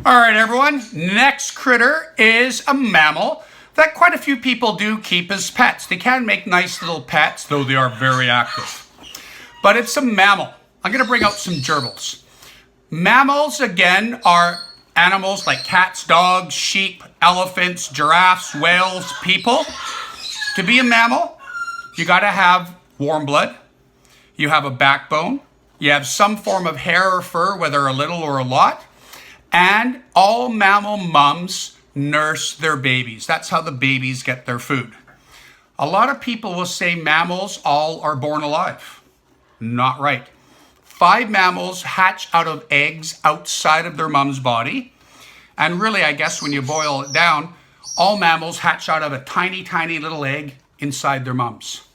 All right, everyone. Next critter is a mammal that quite a few people do keep as pets. They can make nice little pets, though they are very active. But it's a mammal. I'm going to bring out some gerbils. Mammals, again, are animals like cats, dogs, sheep, elephants, giraffes, whales, people. To be a mammal, you got to have warm blood. You have a backbone. You have some form of hair or fur, whether a little or a lot. And all mammal mums nurse their babies. That's how the babies get their food. A lot of people will say mammals all are born alive. Not right. 5 mammals hatch out of eggs outside of their mom's body. And really, I guess when you boil it down, all mammals hatch out of a tiny, tiny little egg inside their mums.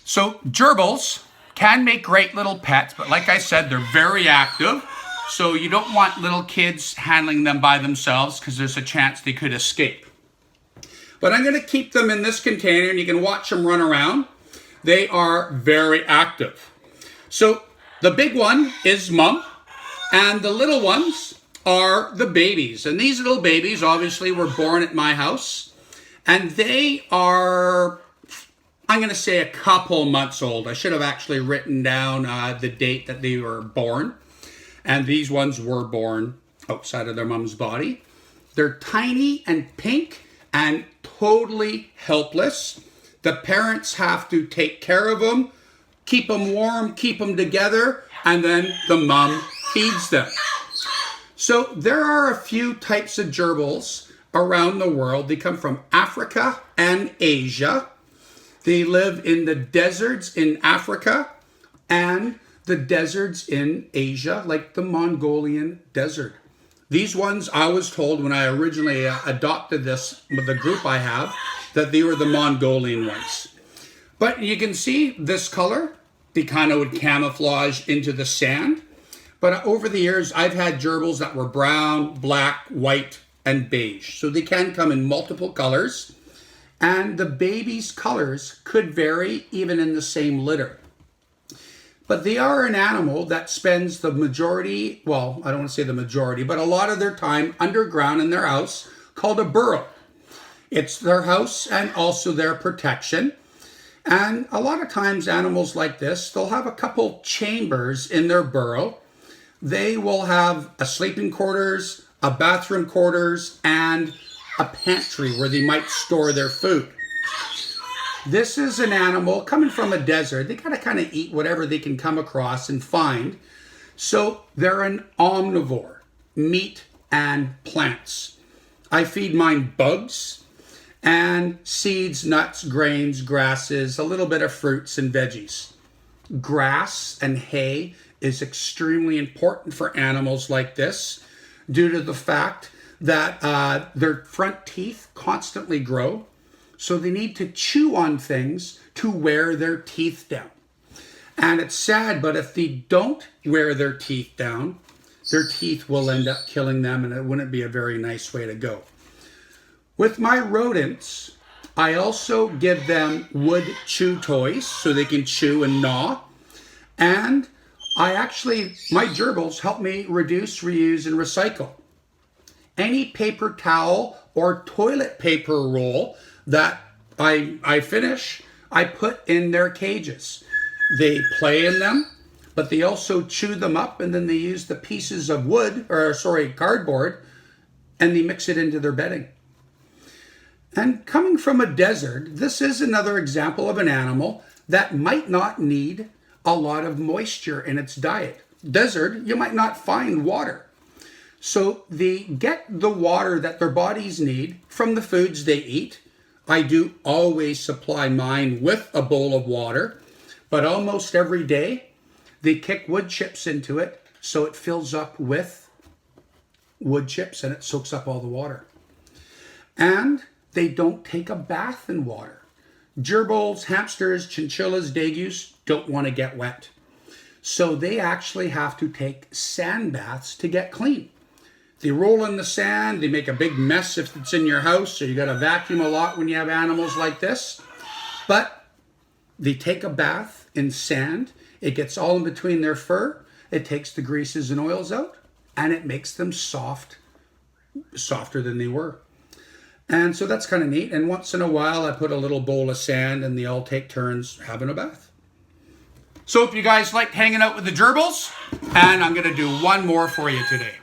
So gerbils can make great little pets, but like I said, they're very active. So you don't want little kids handling them by themselves because there's a chance they could escape. But I'm going to keep them in this container and you can watch them run around. They are very active. So the big one is mom and the little ones are the babies. And these little babies obviously were born at my house and they are, I'm going to say, a couple months old. I should have actually written down the date that they were born. And these ones were born outside of their mom's body. They're tiny and pink and totally helpless. The parents have to take care of them, keep them warm, keep them together, and then the mom feeds them. So there are a few types of gerbils around the world. They come from Africa and Asia. They live in the deserts in Africa and the deserts in Asia, like the Mongolian desert. These ones, I was told when I originally adopted this with the group I have, that they were the Mongolian ones. But you can see this color, they kind of would camouflage into the sand. But over the years, I've had gerbils that were brown, black, white, and beige. So they can come in multiple colors. And the baby's colors could vary even in the same litter. But they are an animal that spends the majority, well, I don't want to say the majority, but a lot of their time underground in their house called a burrow. It's their house and also their protection. And a lot of times animals like this, they'll have a couple chambers in their burrow. They will have a sleeping quarters, a bathroom quarters, and a pantry where they might store their food. This is an animal coming from a desert. They gotta kind of eat whatever they can come across and find. So they're an omnivore, meat and plants. I feed mine bugs and seeds, nuts, grains, grasses, a little bit of fruits and veggies. Grass and hay is extremely important for animals like this due to the fact that their front teeth constantly grow. So they need to chew on things to wear their teeth down. And it's sad, but if they don't wear their teeth down, their teeth will end up killing them, and it wouldn't be a very nice way to go. With my rodents, I also give them wood chew toys so they can chew and gnaw. And my gerbils help me reduce, reuse, and recycle. Any paper towel or toilet paper roll that I finish, I put in their cages. They play in them, but they also chew them up, and then they use the pieces of cardboard, and they mix it into their bedding. And coming from a desert, this is another example of an animal that might not need a lot of moisture in its diet. Desert, you might not find water. So they get the water that their bodies need from the foods they eat. I do always supply mine with a bowl of water, but almost every day they kick wood chips into it so it fills up with wood chips and it soaks up all the water. And they don't take a bath in water. Gerbils, hamsters, chinchillas, dagus don't want to get wet. So they actually have to take sand baths to get clean. They roll in the sand, they make a big mess if it's in your house, so you got to vacuum a lot when you have animals like this. But they take a bath in sand, it gets all in between their fur, it takes the greases and oils out, and it makes them soft softer than they were. And so that's kind of neat. And once in a while, I put a little bowl of sand and they all take turns having a bath. So if you guys like hanging out with the gerbils, and I'm going to do one more for you today.